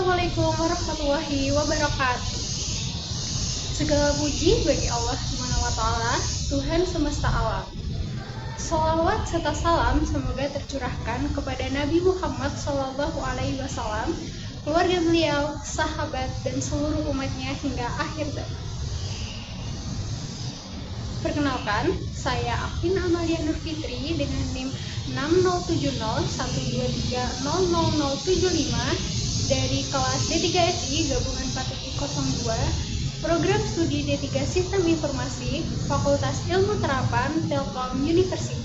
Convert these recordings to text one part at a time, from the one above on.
Assalamualaikum warahmatullahi wabarakatuh. Segala puji bagi Allah Subhanahu wa Ta'ala, Tuhan semesta alam. Salawat serta salam semoga tercurahkan kepada Nabi Muhammad SAW, keluarga beliau, sahabat, dan seluruh umatnya hingga akhir zaman. Perkenalkan, saya Afin Amalia Nur Fitri dengan NIM 607013000075 dari kelas D3SI Gabungan 4.02, Program Studi D3 Sistem Informasi, Fakultas Ilmu Terapan, Telkom University.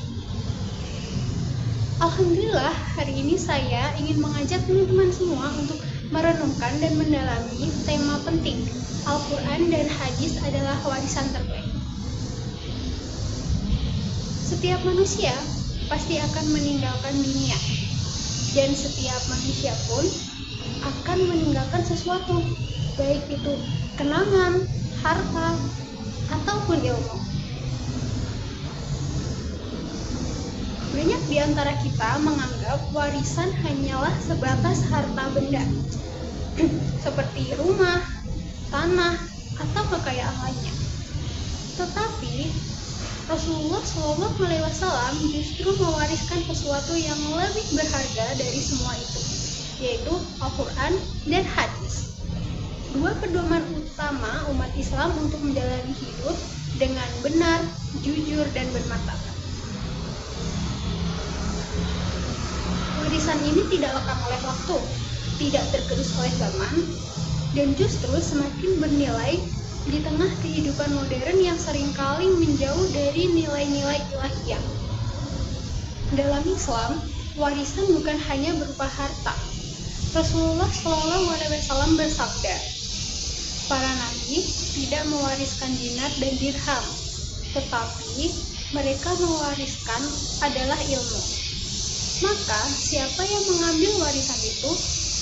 Alhamdulillah, hari ini saya ingin mengajak teman-teman semua untuk merenungkan dan mendalami tema penting, Al-Quran dan Hadis adalah warisan terbaik. Setiap manusia pasti akan meninggalkan dunia, dan setiap manusia pun akan meninggalkan sesuatu, baik itu kenangan, harta, ataupun ilmu. Banyak di antara kita menganggap warisan hanyalah sebatas harta benda, seperti rumah, tanah, atau kekayaan lainnya. Tetapi Rasulullah SAW justru mewariskan sesuatu yang lebih berharga dari semua itu, yaitu Al-Quran dan Hadis. Dua pedoman utama umat Islam untuk menjalani hidup dengan benar, jujur, dan bermartabat. Warisan ini tidak lekang oleh waktu, tidak tergerus oleh zaman, dan justru semakin bernilai di tengah kehidupan modern yang seringkali menjauh dari nilai-nilai ilahiyah. Dalam Islam, warisan bukan hanya berupa harta. Rasulullah SAW bersabda, para nabi tidak mewariskan dinar dan dirham, tetapi mereka mewariskan adalah ilmu. Maka siapa yang mengambil warisan itu,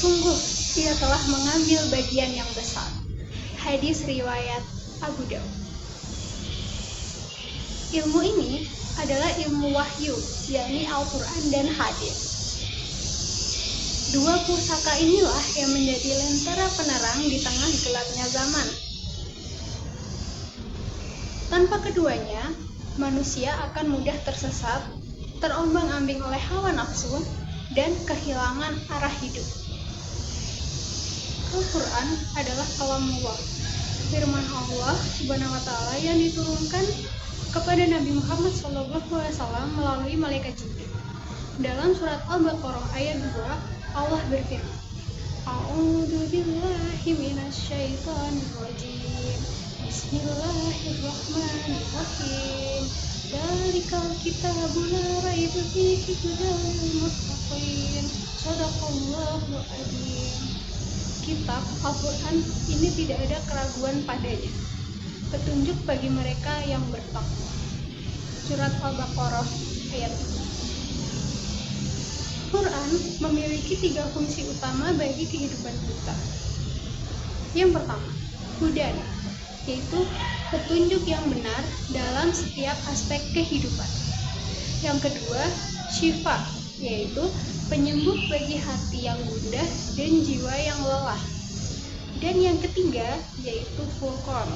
sungguh dia telah mengambil bagian yang besar. Hadis riwayat Abu Daud. Ilmu ini adalah ilmu wahyu, yakni Al-Quran dan Hadis. Dua pusaka inilah yang menjadi lentera penerang di tengah gelapnya zaman. Tanpa keduanya, manusia akan mudah tersesat, terombang-ambing oleh hawa nafsu, dan kehilangan arah hidup. Al-Quran adalah kalamullah, firman Allah Subhanahu wa Ta'ala yang diturunkan kepada Nabi Muhammad SAW melalui malaikat Jibril. Dalam surat Al-Baqarah ayat 2, Allah berfirman, A'udzu billahi minasyaitonir rajim. Bismillahirrahmanirrahim. Dzalikal kitabu la raiba fihi hudal muttaqin. Shadaqallahu adzim. Kitab Al-Quran ini tidak ada keraguan padanya, petunjuk bagi mereka yang bertakwa. Surat Al-Baqarah ayat 3. Quran memiliki 3 fungsi utama bagi kehidupan kita. Yang pertama, hudan, yaitu petunjuk yang benar dalam setiap aspek kehidupan. Yang kedua, syifa, yaitu penyembuh bagi hati yang gundah dan jiwa yang lelah. Dan yang ketiga, yaitu furqan,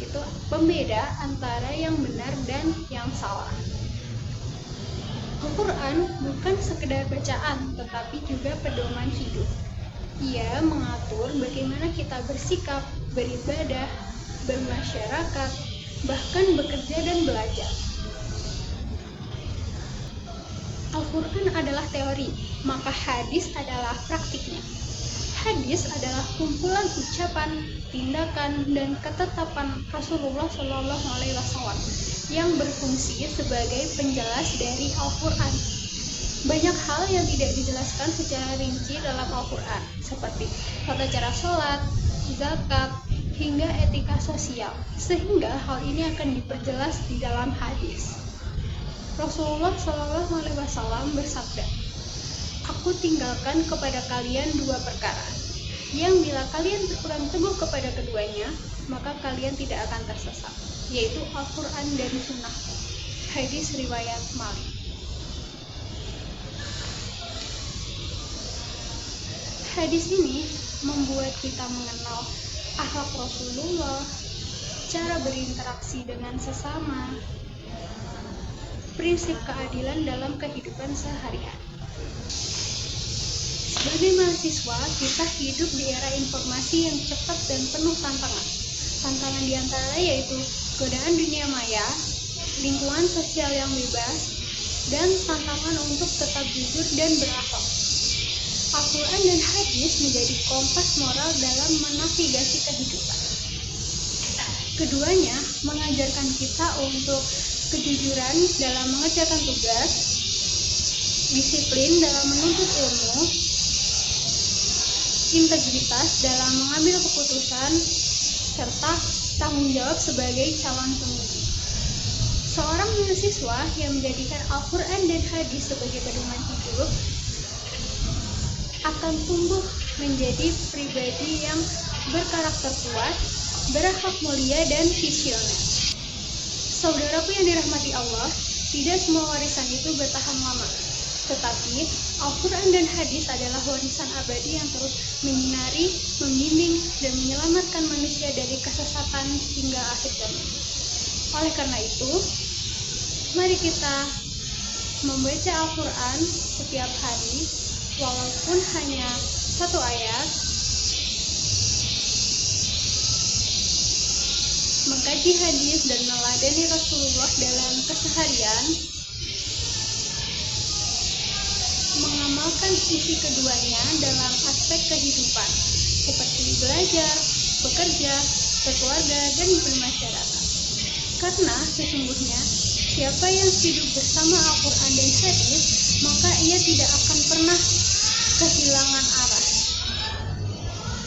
itu pembeda antara yang benar dan yang salah. Al-Quran bukan sekedar bacaan, tetapi juga pedoman hidup. Ia mengatur bagaimana kita bersikap, beribadah, bermasyarakat, bahkan bekerja dan belajar. Al-Quran adalah teori, maka hadis adalah praktiknya. Hadis adalah kumpulan ucapan, tindakan, dan ketetapan Rasulullah SAW yang berfungsi sebagai penjelas dari Al-Quran. Banyak hal yang tidak dijelaskan secara rinci dalam Al-Quran, seperti tata cara sholat, zakat, hingga etika sosial, sehingga hal ini akan diperjelas di dalam hadis. Rasulullah SAW bersabda, aku tinggalkan kepada kalian 2 perkara, yang bila kalian berpegang teguh kepada keduanya, maka kalian tidak akan tersesat, yaitu Al-Quran dan Sunnah. Hadis riwayat Malik. Hadis ini membuat kita mengenal akhlak Rasulullah, cara berinteraksi dengan sesama, prinsip keadilan dalam kehidupan sehari-hari. Sebagai mahasiswa, kita hidup di era informasi yang cepat dan penuh tantangan. Tantangan diantaranya yaitu godaan dunia maya, lingkungan sosial yang bebas, dan tantangan untuk tetap jujur dan berakhlak. Al-Quran dan hadis menjadi kompas moral dalam menavigasi kehidupan. Keduanya mengajarkan kita untuk kejujuran dalam mengerjakan tugas, disiplin dalam menuntut ilmu, integritas dalam mengambil keputusan, serta tanggung jawab sebagai calon pemimpin. Seorang mahasiswa yang menjadikan Al-Quran dan hadis sebagai pedoman hidup akan tumbuh menjadi pribadi yang berkarakter kuat, berakhlak mulia, dan visioner. Saudaraku yang dirahmati Allah, tidak semua warisan itu bertahan lama. Tetapi Al-Quran dan hadis adalah warisan abadi yang terus menyinari, membimbing, dan menyelamatkan manusia dari kesesatan hingga akhir zaman. Oleh karena itu, mari kita membaca Al-Quran setiap hari, walaupun hanya satu ayat, mengkaji hadis dan meladeni Rasulullah dalam keseharian, mengamalkan isi keduanya dalam aspek kehidupan, seperti belajar, bekerja, berkeluarga, dan bermasyarakat. Karena sesungguhnya, siapa yang hidup bersama Al-Quran dan hadis, maka ia tidak akan pernah kehilangan arah,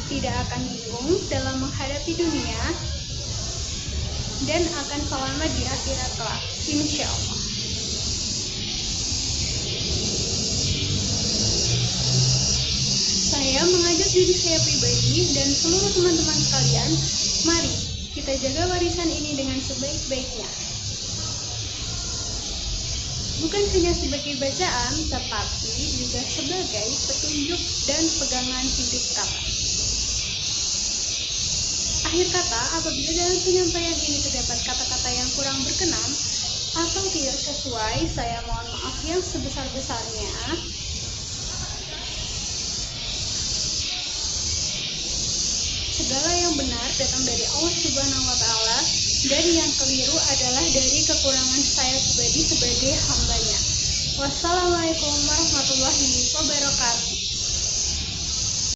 tidak akan bingung dalam menghadapi dunia, dan akan selamat di akhirat kelak, insya Allah. Saya mengajak diri saya pribadi dan seluruh teman-teman sekalian, mari kita jaga warisan ini dengan sebaik-baiknya. Bukan hanya sebagai bacaan, tetapi juga sebagai petunjuk dan pegangan hidup kami. Akhir kata, apabila dalam penyampaian ini terdapat kata-kata yang kurang berkenan atau tidak sesuai, saya mohon maaf yang sebesar-besarnya. Segala yang benar datang dari Allah Subhanahu wa Ta'ala, dan yang keliru adalah dari kekurangan saya pribadi sebagai hambanya. Wassalamualaikum warahmatullahi wabarakatuh.